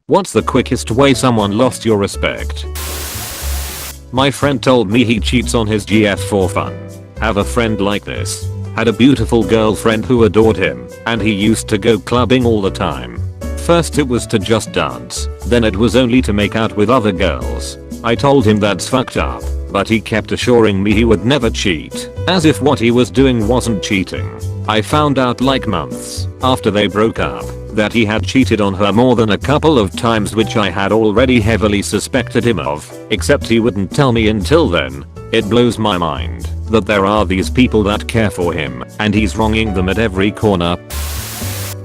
What's the quickest way someone lost your respect? My friend told me he cheats on his GF for fun. Have a friend like this. Had a beautiful girlfriend who adored him, and he used to go clubbing all the time. First it was to just dance, then it was only to make out with other girls. I told him that's fucked up, but he kept assuring me he would never cheat, as if what he was doing wasn't cheating. I found out like months after they broke up that he had cheated on her more than a couple of times, which I had already heavily suspected him of, except he wouldn't tell me until then. It blows my mind that there are these people that care for him and he's wronging them at every corner.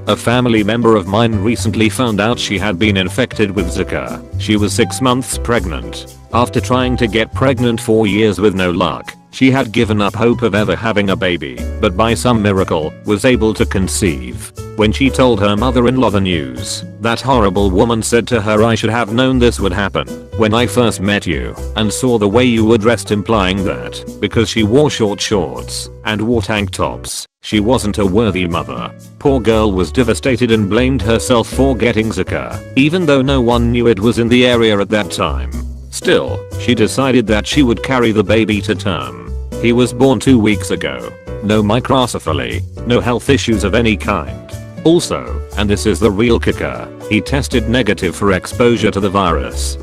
A family member of mine recently found out she had been infected with Zika. She was 6 months pregnant. After trying to get pregnant for years with no luck, she had given up hope of ever having a baby, but by some miracle was able to conceive. When she told her mother-in-law the news, that horrible woman said to her, "I should have known this would happen when I first met you and saw the way you were dressed," implying that because she wore short shorts and wore tank tops, she wasn't a worthy mother. Poor girl was devastated and blamed herself for getting Zika, even though no one knew it was in the area at that time. Still, she decided that she would carry the baby to term. He was born 2 weeks ago. No microcephaly, no health issues of any kind. Also, and this is the real kicker, he tested negative for exposure to the virus.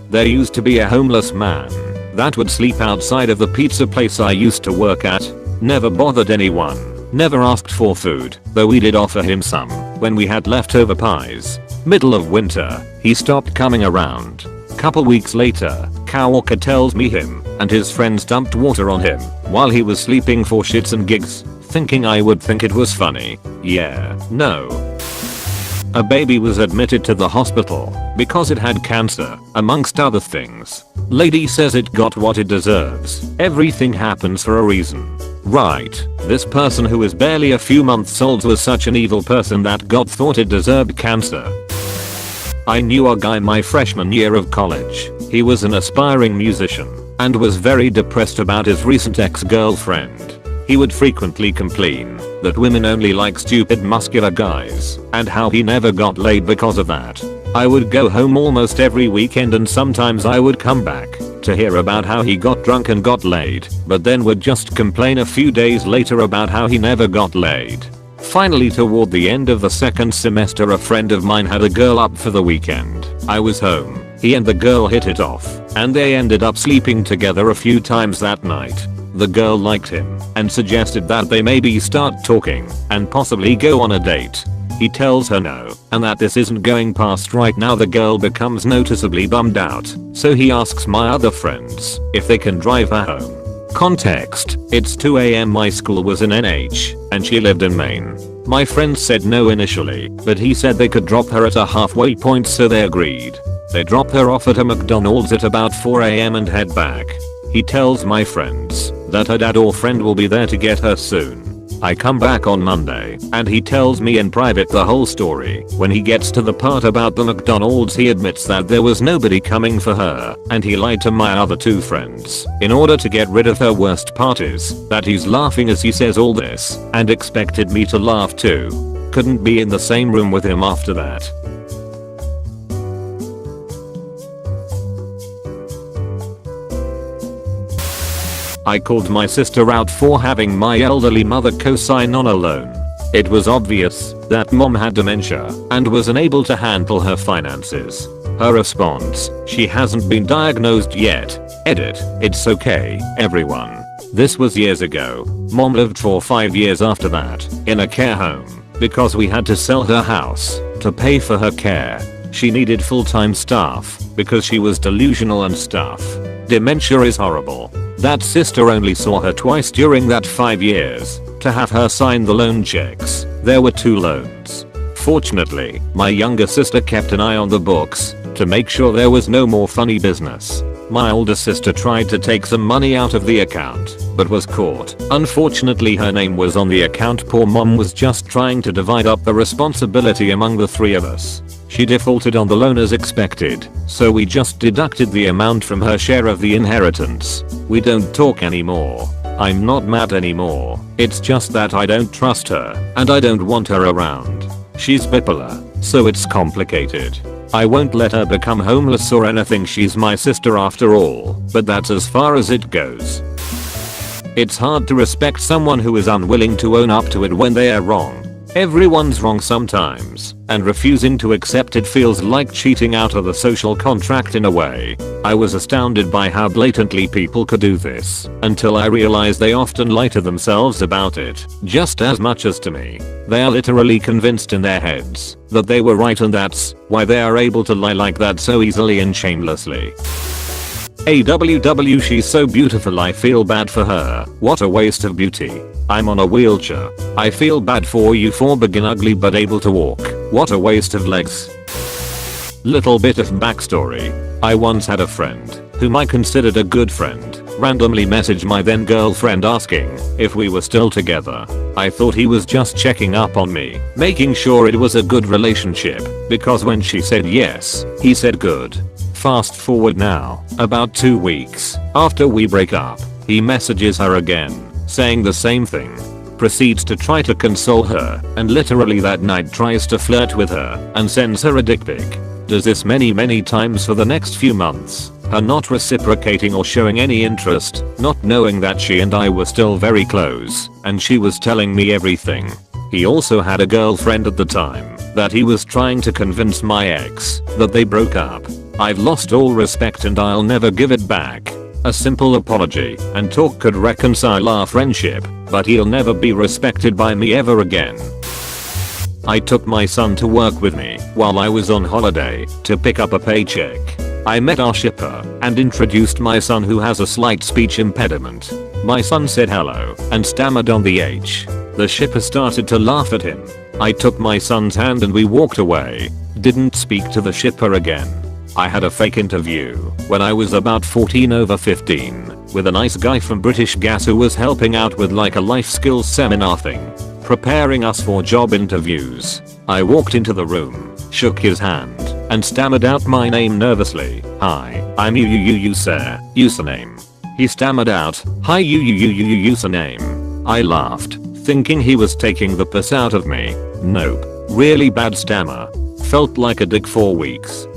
There used to be a homeless man that would sleep outside of the pizza place I used to work at. Never bothered anyone, never asked for food, though we did offer him some when we had leftover pies. Middle of winter, he stopped coming around. Couple weeks later, coworker tells me him and his friends dumped water on him while he was sleeping for shits and gigs, thinking I would think it was funny. Yeah, no. A baby was admitted to the hospital because it had cancer, amongst other things. Lady says it got what it deserves. Everything happens for a reason. Right, this person who is barely a few months old was such an evil person that God thought it deserved cancer. I knew a guy my freshman year of college. He was an aspiring musician and was very depressed about his recent ex-girlfriend. He would frequently complain that women only like stupid muscular guys and how he never got laid because of that. I would go home almost every weekend and sometimes I would come back to hear about how he got drunk and got laid, but then would just complain a few days later about how he never got laid. Finally, toward the end of the second semester, a friend of mine had a girl up for the weekend. I was home. He and the girl hit it off, and they ended up sleeping together a few times that night. The girl liked him and suggested that they maybe start talking and possibly go on a date. He tells her no, and that this isn't going past right now. The girl becomes noticeably bummed out, so he asks my other friends if they can drive her home. Context: it's 2 AM, my school was in NH, and she lived in Maine. My friends said no initially, but he said they could drop her at a halfway point, so they agreed. They drop her off at a McDonald's at about 4 AM and head back. He tells my friends that her dad or friend will be there to get her soon. I come back on Monday and he tells me in private the whole story. When he gets to the part about the McDonald's, he admits that there was nobody coming for her and he lied to my other 2 friends in order to get rid of her. Worst part is that he's laughing as he says all this and expected me to laugh too. Couldn't be in the same room with him after that. I called my sister out for having my elderly mother co-sign on a loan. It was obvious that mom had dementia and was unable to handle her finances. Her response: "She hasn't been diagnosed yet. Edit, it's okay, everyone." This was years ago. Mom lived for 5 years after that in a care home because we had to sell her house to pay for her care. She needed full-time staff because she was delusional and stuff. Dementia is horrible. That sister only saw her twice during that 5 years to have her sign the loan checks. There were 2 loans. Fortunately, my younger sister kept an eye on the books to make sure there was no more funny business. My older sister tried to take some money out of the account, but was caught. Unfortunately, her name was on the account. Poor mom was just trying to divide up the responsibility among the 3 of us. She defaulted on the loan as expected, so we just deducted the amount from her share of the inheritance. We don't talk anymore. I'm not mad anymore. It's just that I don't trust her and I don't want her around. She's bipolar. so it's complicated. I won't let her become homeless or anything, she's my sister after all, but that's as far as it goes. It's hard to respect someone who is unwilling to own up to it when they are wrong. Everyone's wrong sometimes, and refusing to accept it feels like cheating out of the social contract in a way. I was astounded by how blatantly people could do this, until I realized they often lie to themselves about it, just as much as to me. They are literally convinced in their heads that they were right, and that's why they are able to lie like that so easily and shamelessly. AWW, she's so beautiful, I feel bad for her. What a waste of beauty. I'm on a wheelchair. I feel bad for you for being ugly but able to walk. What a waste of legs. Little bit of backstory. I once had a friend, whom I considered a good friend, randomly message my then girlfriend asking if we were still together. I thought he was just checking up on me, making sure it was a good relationship, because when she said yes, he said good. Fast forward now, about 2 weeks after we break up, he messages her again, saying the same thing. Proceeds to try to console her, and literally that night tries to flirt with her and sends her a dick pic. Does this many times for the next few months, her not reciprocating or showing any interest, not knowing that she and I were still very close, and she was telling me everything. He also had a girlfriend at the time that he was trying to convince my ex that they broke up. I've lost all respect and I'll never give it back. A simple apology and talk could reconcile our friendship, but he'll never be respected by me ever again. I took my son to work with me while I was on holiday to pick up a paycheck. I met our shipper and introduced my son, who has a slight speech impediment. My son said hello and stammered on the H. The shipper started to laugh at him. I took my son's hand and we walked away. Didn't speak to the shipper again. I had a fake interview when I was about 14 over 15 with a nice guy from British Gas who was helping out with like a life skills seminar thing, preparing us for job interviews. I walked into the room, shook his hand, and stammered out my name nervously. Hi, I'm you sir, username. He stammered out, hi you username. I laughed, thinking he was taking the piss out of me. Nope, really bad stammer. Felt like a dick for weeks.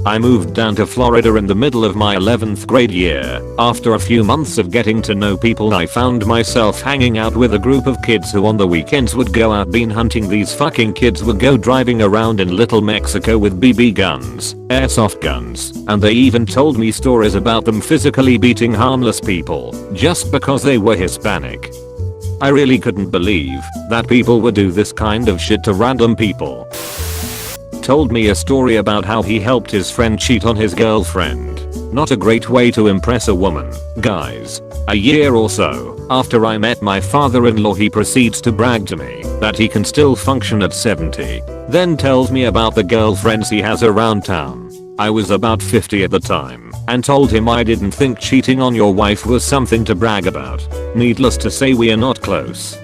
I moved down to Florida in the middle of my 11th grade year. After a few months of getting to know people, I found myself hanging out with a group of kids who on the weekends would go out bean hunting. These fucking kids would go driving around in Little Mexico with BB guns, airsoft guns, and they even told me stories about them physically beating harmless people just because they were Hispanic. I really couldn't believe that people would do this kind of shit to random people. Told me a story about how he helped his friend cheat on his girlfriend. Not a great way to impress a woman, guys. A year or so after I met my father-in-law, he proceeds to brag to me that he can still function at 70. Then tells me about the girlfriends he has around town. I was about 50 at the time and told him I didn't think cheating on your wife was something to brag about. Needless to say, we are not close.